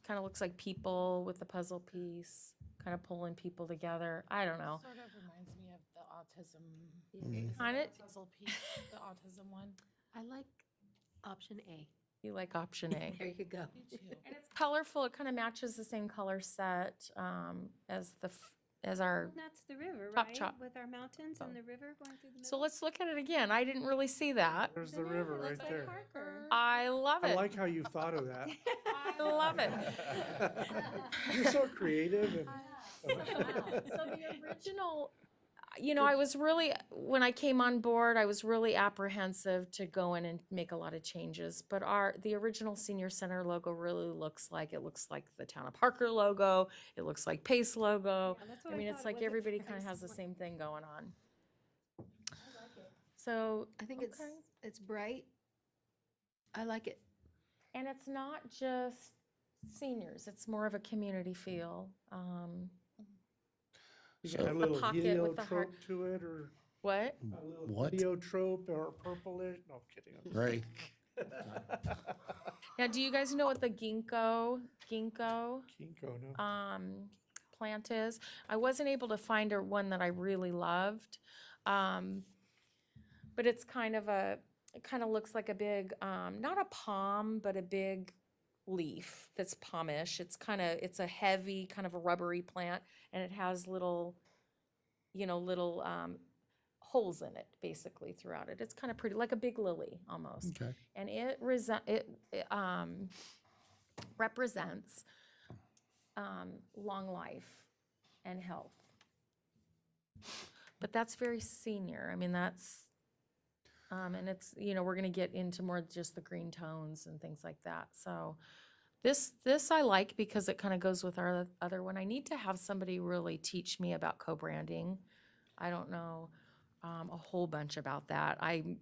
Kind of looks like people with the puzzle piece, kind of pulling people together. I don't know. Sort of reminds me of the autism. Kind of. Puzzle piece, the autism one. I like option A. You like option A. There you go. And it's colorful. It kind of matches the same color set as our. And that's the river, Chop, right? chop. With our mountains and the river going through the middle. So let's look at it again. I didn't really see that. There's the river right Looks like there. Parker. I love I it. like how you thought of that. I love it. You're so creative and. So the original, I was really, when I came on board, I was really apprehensive to go in and make a lot of changes. But the original senior center logo really looks like the town of Parker logo. It looks like Pace logo. Yeah, that's what I mean, thought it's it like was at everybody kind of first. has the same thing going on. So, I think okay. it's bright. I like it. And it's not just seniors, it's more of a community feel. You got a little pocket with the heart. heliotrope to it, or What? a little What? heliotrope or purplish, no, I'm kidding. I'm just Right. Now, do you guys know what the ginkgo Kinko, no. plant is? I wasn't able to find one that I really loved. But it's it kind of looks like a big, not a palm, but a big leaf that's palmish. It's a heavy, kind of a rubbery plant, and it has little holes in it, basically, throughout it. It's kind of pretty, like a big lily, almost. Okay. And it represents long life and health. But that's very senior. I mean, that's, and it's, we're gonna get into more just the green tones and things like that. So this I like because it kind of goes with our other one. I need to have somebody really teach me about co-branding. I don't know a whole bunch about that. I mean,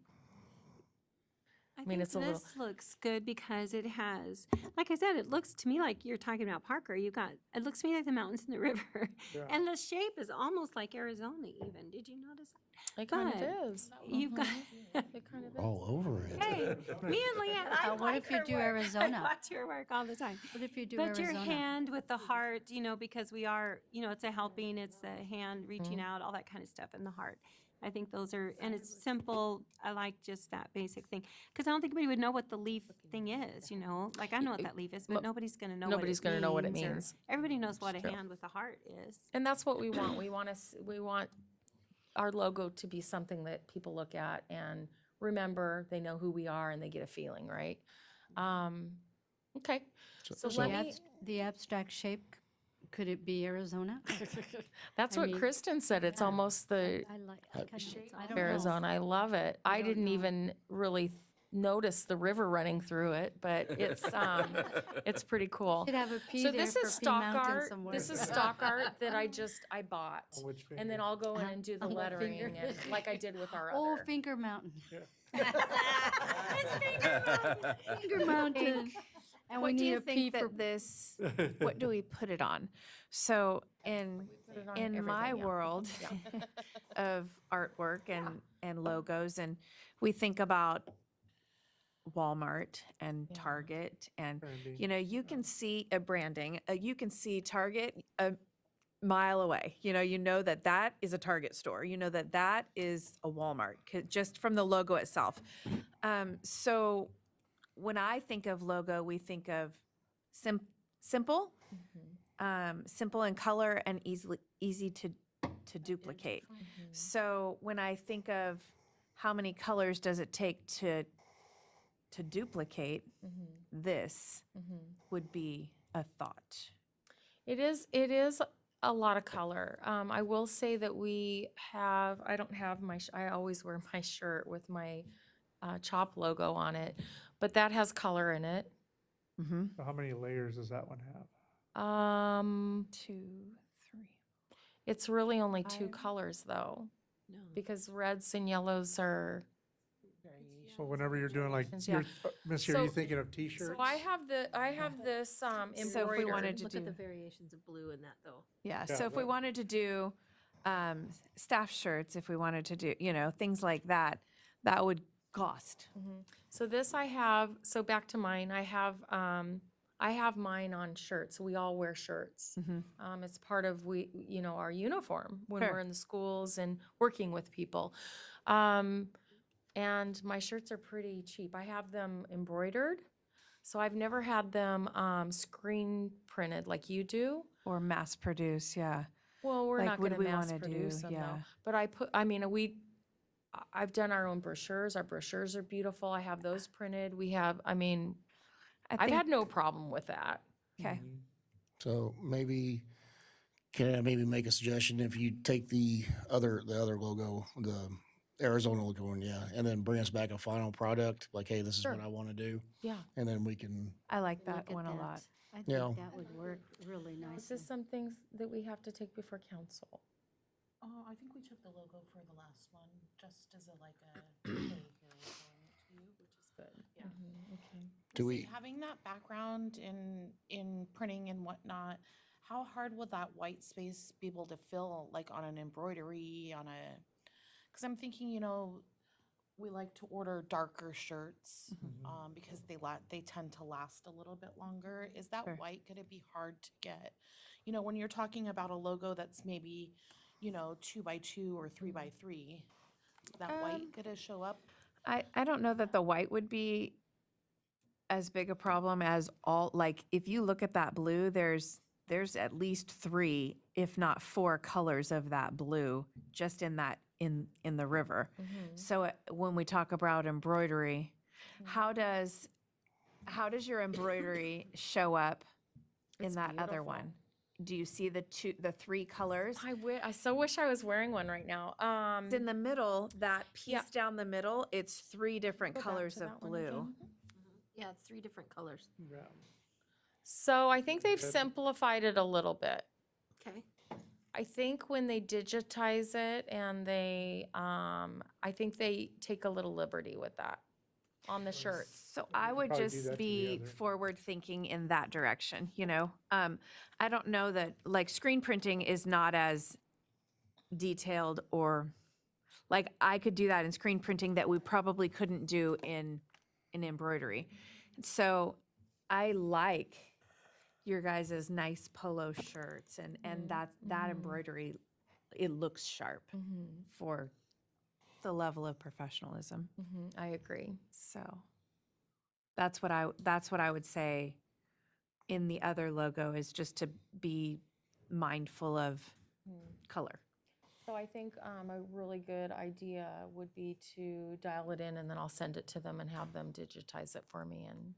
think it's a little- this looks good because it has, like I said, it looks to me like you're talking about Parker. It looks to me like the mountains and the river. Yeah. And the shape is almost like Arizona even. Did you notice? It kind But of is. You've got, It kind of is. All over it. hey, me and Leanne, I What like if you her do work. Arizona? I watch her work all the time. What if you do But Arizona? your hand with the heart, because we are, it's a helping, it's the hand reaching out, all that kind of stuff in the heart. I think those are, and it's simple. I like just that basic thing. Because I don't think anybody would know what the leaf thing is, Like I know what that leaf is, but nobody's going to know Nobody's what it gonna know what it or- means. Everybody knows what a true. hand with a heart is. And that's what we want. We want our logo to be something that people look at and remember, they know who we are and they get a feeling, right? Okay, so The let me, the abstract shape, could it be Arizona? that's I what mean, Kristen said. It's yeah. almost the I like, I kind of, I don't know. Arizona. I love it. I don't didn't know. even really notice the river running through it, but it's pretty cool. Should have a P So there this for is P stock Mountain art. somewhere. This is stock art that I bought. On which And then finger? I'll go in and do the On what lettering finger? and like I did with our Oh, other. Finger Mountain. It's Finger Mountain. Finger Mountain. And we What do need you a P think for that this, what do we put it on? So in Put it on in my everything, yeah. world of artwork and logos, and we think about Walmart and Yeah. Target, and Branding. you can see a branding. You can see Target a mile away. You know that is a Target store. You know that is a Walmart, just from the logo itself. So when I think of logo, we think of simple, simple in color and easy to duplicate. So when I think of how many colors does it take to duplicate, this would be a thought. It is a lot of color. I will say that I don't have I always wear my shirt with my CHOP logo on it, but that has color in it. Mm-hmm. So how many layers does that one have? 2, 3. It's really only two 5. colors though, No. because reds and yellows are. So whenever you're doing like, Yeah. Missy, are you So- thinking of t-shirts? So I have this embroidered. So if we wanted to Look at the do, variations of blue in that, though. yeah, Yeah, so if we that- wanted to do staff shirts, if we wanted to do, things like that, that would cost. So this I have, so back to mine, I have mine on shirts. We all wear shirts. It's part of our uniform when Sure. we're in the schools and working with people. And my shirts are pretty cheap. I have them embroidered. So I've never had them screen printed like you do. Or mass produce, yeah. Well, we're Like, not would gonna we mass wanna do- produce them though. yeah. But I've done our own brochures. Our brochures are beautiful. I have those printed. I've think- had no problem with that. Okay, So maybe, can I maybe make a suggestion? If you take the other logo, the Arizona logo one, yeah, and then bring us back a final product, like, hey, this is what Sure. I want to do. Yeah. And then we can, I like Look that at one a that. lot. I Yeah. think that would work really Is nicely. this something that we have to take before council? Oh, I think we took the logo for the last one, just as a okay, Which is good. Yeah. Okay. do See, we, having that background in printing and whatnot, how hard would that white space be able to fill, like on an embroidery, because I'm thinking, we like to order darker shirts, because they tend to last a little bit longer. Is that Sure. white gonna be hard to get? When you're talking about a logo that's maybe, 2x2 or 3x3, is that white gonna show up? I don't know that the white would be as big a problem as if you look at that blue, there's at least 3, if not 4 colors of that blue just in the river. So when we talk about embroidery, how does your embroidery show up in It's that other beautiful. one? Do you see the 3 colors? I so wish I was wearing one right now. It's in the middle, that piece Yeah. down the middle, it's 3 different Go back colors to of that one blue. again. Yeah, it's 3 different colors. Yeah. So I think they've simplified it a little bit. Okay. I think when they digitize it and I think they take a little liberty with that on the shirt. So I would probably do just that to the be other. forward thinking in that direction, I don't know that, screen printing is not as detailed or, I could do that in screen printing that we probably couldn't do in embroidery. So I like your guys' nice polo shirts and that embroidery, it looks sharp for the level of professionalism. I agree. So that's what I would say in the other logo, is just to be mindful of color. So I think a really good idea would be to dial it in and then I'll send it to them and have them digitize it for me and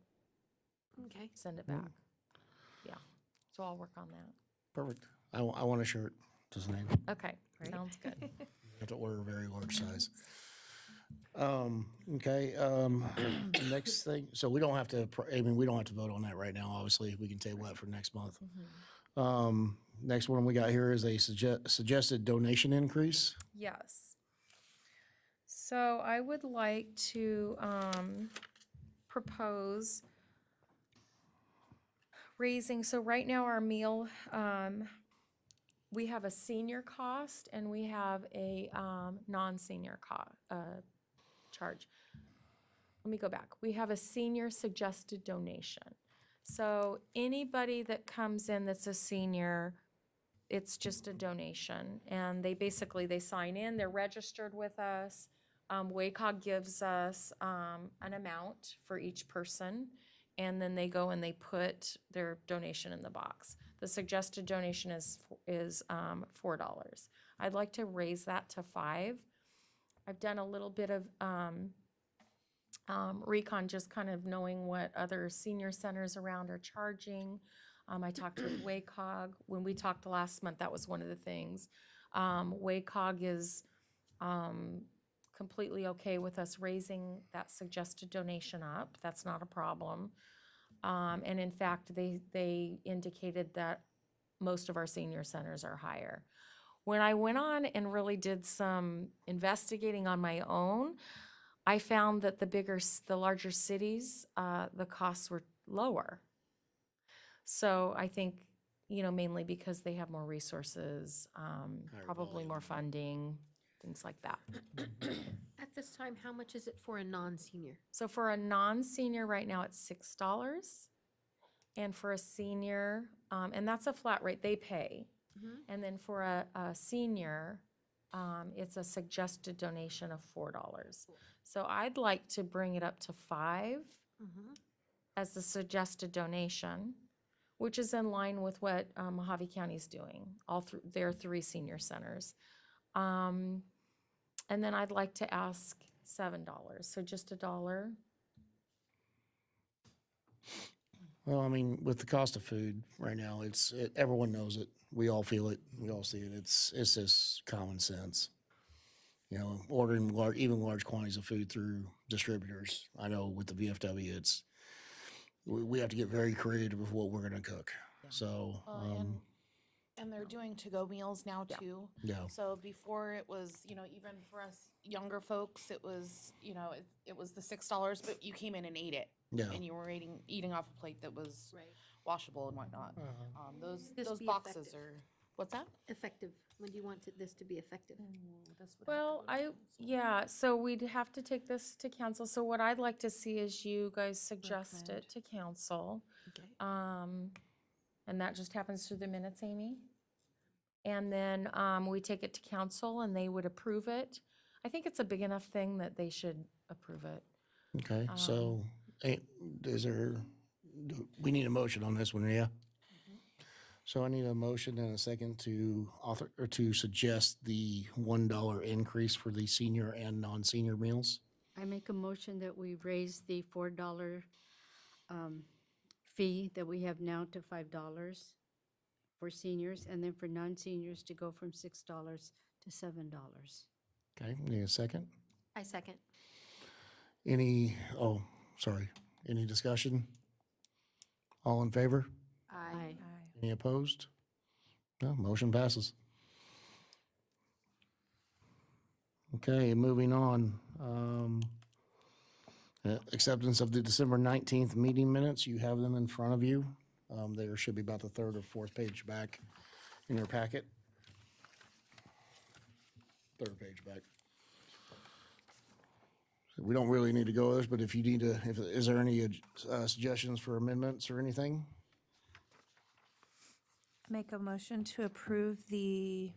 Okay. send it back. Yeah, so I'll work on that. perfect. I want a shirt, just name. Okay, sounds good. Have to order a very large size. Okay, next thing, so we don't have to, we don't have to vote on that right now, obviously, we can table that for next month. Next one we got here is a suggested donation increase. Yes. So I would like to propose raising, so right now our meal, we have a senior cost and we have a non-senior charge. Let me go back. We have a senior suggested donation. So anybody that comes in that's a senior, it's just a donation. And they sign in, they're registered with us. WACOG gives us an amount for each person. And then they go and they put their donation in the box. The suggested donation is $4. I'd like to raise that to $5. I've done a little bit of recon, just kind of knowing what other senior centers around are charging. I talked with WACOG. When we talked last month, that was one of the things. WACOG is completely okay with us raising that suggested donation up. That's not a problem. And in fact, they indicated that most of our senior centers are higher. When I went on and really did some investigating on my own, I found that the larger cities, the costs were lower. So I think, mainly because they have more resources, probably more funding, things like that. At this time, how much is it for a non-senior? So for a non-senior right now, it's $6. And for a senior, and that's a flat rate, they pay. And then for a senior, it's a suggested donation of $4. So I'd like to bring it up to $5 as the suggested donation, which is in line with what Mojave County is doing, all through their 3 senior centers. And then I'd like to ask $7, so just $1. Well, I mean, with the cost of food right now, everyone knows it. We all feel it. We all see it. It's just common sense. Ordering even large quantities of food through distributors. I know with the VFW, we have to get very creative with what we're going to cook. So, And they're doing to-go meals now too. yeah. So before it was, even for us younger folks, it was, it was the $6, but you came in and ate it. Yeah. And you were eating off a plate that was Right. washable and whatnot. This Those be boxes effective? are, what's that? Effective. When do you want this to be effective? Well, so we'd have to take this to council. So what I'd like to see is you guys suggest it to council. Okay. And that just happens through the minutes, Amy. And then we take it to council and they would approve it. I think it's a big enough thing that they should approve it. Okay, so we need a motion on this one, yeah? So I need a motion and a second to suggest the $1 increase for the senior and non-senior meals. I make a motion that we raise the $4 fee that we have now to $5 for seniors, and then for non-seniors to go from $6 to $7. Okay, need a second? I second. Any discussion? All in favor? Aye. Any opposed? No, motion passes. Okay, moving on. Acceptance of the December 19th meeting minutes. You have them in front of you. There should be about the 3rd or 4th page back in your packet. 3rd page back. We don't really need to go over this, but if you need to, is there any suggestions for amendments or anything? Make a motion to approve the,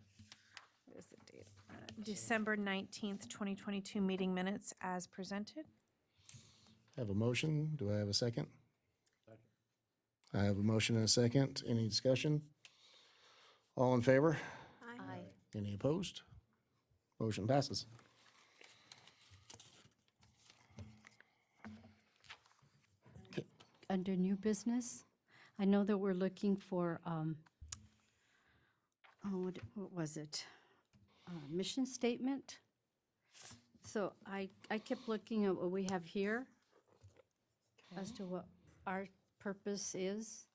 what is the date? December 19th, 2022 meeting minutes as presented. Have a motion. Do I have a second? I have a motion and a second. Any discussion? All in favor? Aye. Any opposed? Motion passes. Under new business, I know that we're looking for, what was it? Mission statement. So I kept looking at what we have here as to what our purpose is.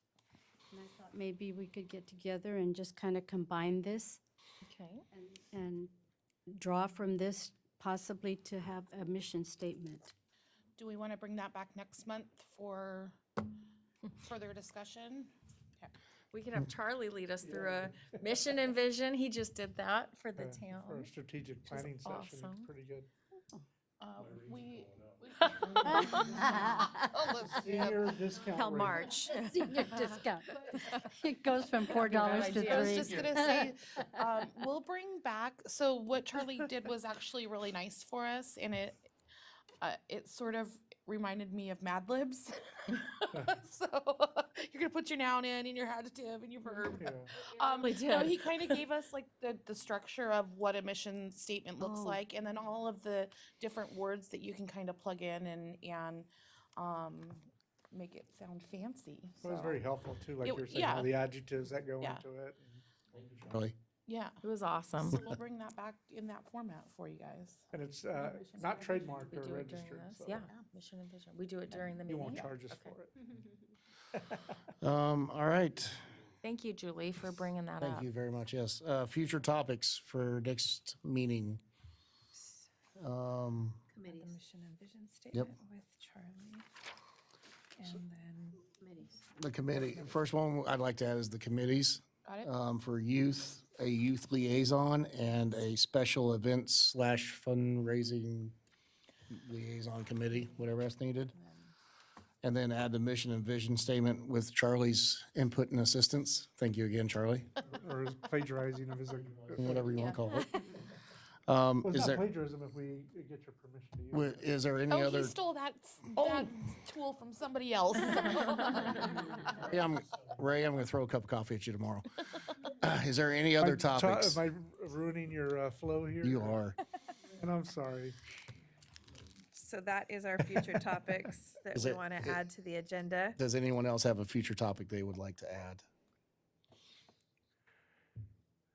And I thought maybe we could get together and just kind of combine this Okay. and draw from this possibly to have a mission statement. Do we want to bring that back next month for further discussion? We could have Charlie lead us through a mission and vision. He just did that for the For town. a strategic planning session, it's awesome. pretty good. We Senior discount Till rate. March. Senior discount. It goes from $4 to I was $3. just gonna say, we'll bring back, so what Charlie did was actually really nice for us, and it sort of reminded me of Mad Libs. So you're gonna put your noun in and your adjective and your verb. Yeah. No, he kind of gave us like the structure of what a mission statement looks Oh. like, and then all of the different words that you can kind of plug in and make it sound fancy. It was so. very helpful too, like It- you were saying, all yeah. the adjectives that go Yeah. into it. Charlie? Yeah. It was awesome. So we'll bring that back in that format for you guys. And it's not trademarked We or do it during registered, this. so Yeah, mission and vision. We do it during the you meeting. won't charge us Okay. for it. All right. Thank you, Julie, for bringing that up. Thank you very much. Yes. Future topics for next meeting. Committees. Mission and vision statement with Charlie. And then The committee, first one I'd like to add is the committees. Got it? For youth, a youth liaison and a special events / fundraising liaison committee, whatever that's needed. And then add the mission and vision statement with Charlie's input and assistance. Thank you again, Charlie, Or is plagiarizing of his. whatever you want to call it. Well, it's Is not there, plagiarism if we get your permission to use it. is there any Oh, other? he stole that tool from somebody else. Yeah, Ray, I'm going to throw a cup of coffee at you tomorrow. Is there any other topics? Am I ruining your flow here? You are. And I'm sorry. So that is our future topics that Is we it- want to add to the agenda. Does anyone else have a future topic they would like to add? I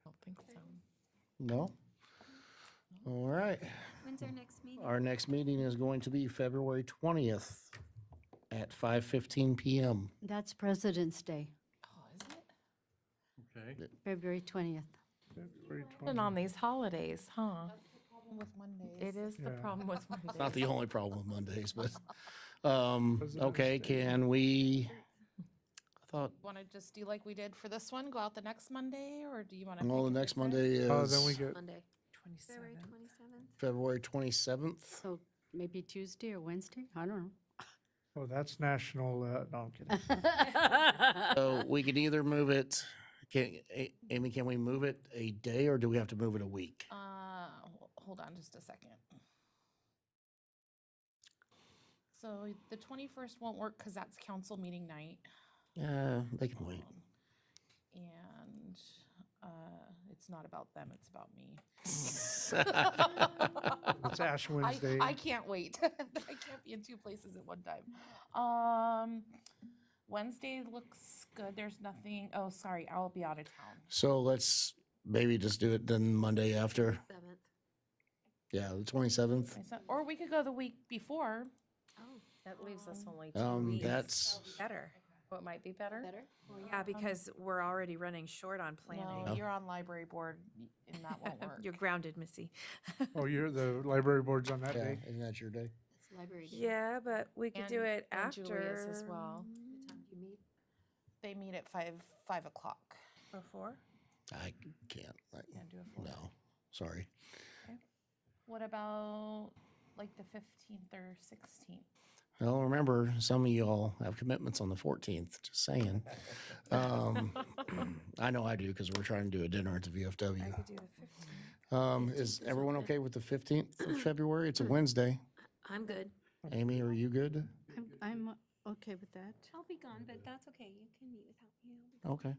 don't think so. No? All right. When's our next meeting? Our next meeting is going to be February 20th at 5:15 PM. That's President's Day, Oh, is it? Okay. February 20th. February And on these holidays, huh? Problem with Mondays. It is the Yeah. problem with Mondays. Not the only problem with Mondays, but, President's okay, Day. can we, I thought, Want to just do like we did for this one, go out the next Monday, or do you want to? well, the next Monday Oh, then we is get, Monday. February 27th. 27th? February 27th. So maybe Tuesday or Wednesday? I don't oh, that's national, no, I'm kidding. know. So we could either move it, Amy, can we move it a day or do we have to move it a week? Hold on just a second. So the 21st won't work because that's council meeting night. They can wait. And it's not about them, it's about me. It's Ash Wednesday. I can't wait. I can't be in two places at one time. Wednesday looks good. There's nothing. Oh, sorry, I'll be out of town. So let's maybe just do it then Monday after. 7th. Yeah, the 27th. Or we could go the week before. Oh, That leaves us only 2 weeks. That's, Better. Oh, it might be better? better? Yeah, because we're already running short on planning. No, you're on library board, and that won't work. You're grounded, Missy. Oh, you're the library board's on that yeah, day? isn't that your day? It's library day. Yeah, but we could do it And after. Julia's as well. What time do you meet? They meet at 5 o'clock. Before? I can't. Can't do it 4. No, sorry. What about like the 15th or 16th? Well, remember, some of y'all have commitments on the 14th, just saying. I know I do because we're trying to do a dinner at the I VFW. could do the 15th. Is everyone okay with the 15th of February? It's a Wednesday. I'm good. Amy, are you good? I'm okay with that. I'll be gone, but that's okay. You can meet without me. I'll be Okay.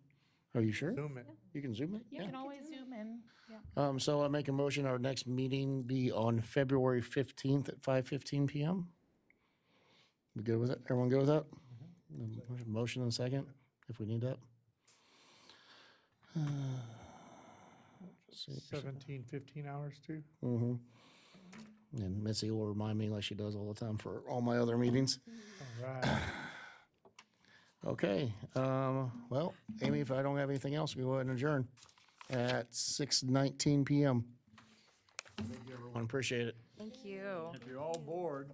Are you sure? Zoom it. You can Zoom it? You can always zoom in. Yeah. So I make a motion, our next meeting be on February 15th at 5:15 PM. We good with it? Everyone good with that? Motion and second, if we need that. See, 17, 15 hours too? Mm-hmm. And Missy will remind me like she does all the time for all my other meetings. All right. Okay, well, Amy, if I don't have anything else, we go ahead and adjourn at 6:19 PM. Thank you, everyone. Appreciate it. Thank you. If you're all bored,